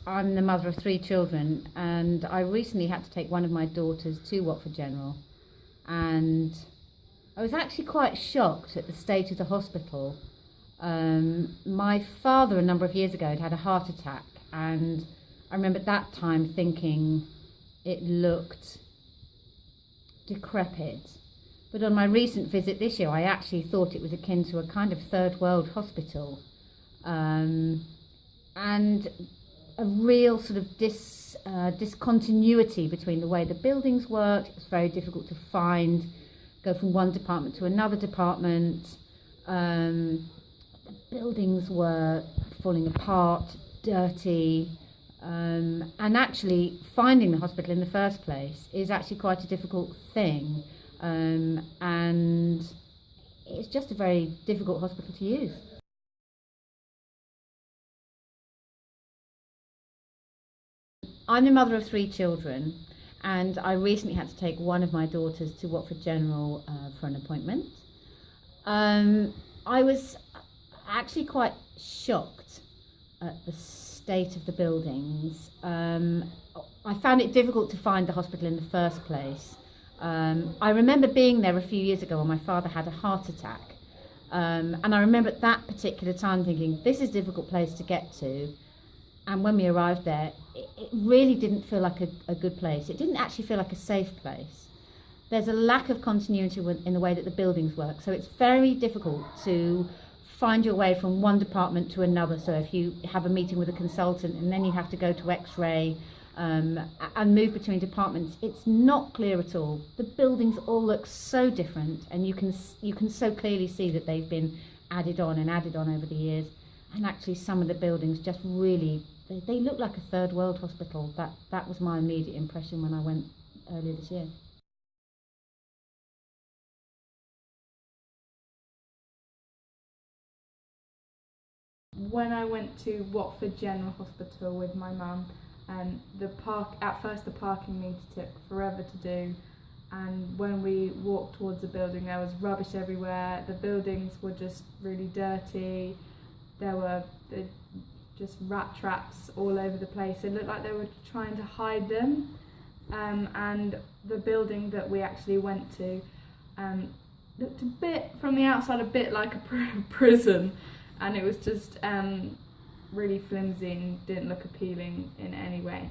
I'm the mother of 3 children, and I recently had to take one of my daughters to Watford General, and I was actually quite shocked at the state of the hospital. My father, a number of years ago, had had a heart attack, and I remember at that time thinking it looked decrepit. But on my recent visit this year, I actually thought it was akin to a kind of third world hospital. And a real sort of discontinuity between the way the buildings worked. It was very difficult to go from one department to another department. The buildings were falling apart, dirty, and actually finding the hospital in the first place is actually quite a difficult thing. And it's just a very difficult hospital to use. I'm the mother of 3 children, and I recently had to take one of my daughters to Watford General for an appointment. I was actually quite shocked at the state of the buildings. I found it difficult to find the hospital in the first place. I remember being there a few years ago when my father had a heart attack. And I remember at that particular time thinking, this is a difficult place to get to. And when we arrived there, it really didn't feel like a good place. It didn't actually feel like a safe place. There's a lack of continuity in the way that the buildings work. So it's very difficult to find your way from one department to another. So if you have a meeting with a consultant and then you have to go to X-ray and move between departments, it's not clear at all. The buildings all look so different, and you can so clearly see that they've been added on over the years. And actually some of the buildings just really, they look like a third world hospital. That was my immediate impression when I went earlier this year. When I went to Watford General Hospital with my mum, at first the parking meter took forever to do, and when we walked towards the building there was rubbish everywhere. The buildings were just really dirty. There were just rat traps all over the place. It looked like they were trying to hide them. And the building that we actually went to looked a bit, from the outside, a bit like a prison. And it was just really flimsy and didn't look appealing in any way.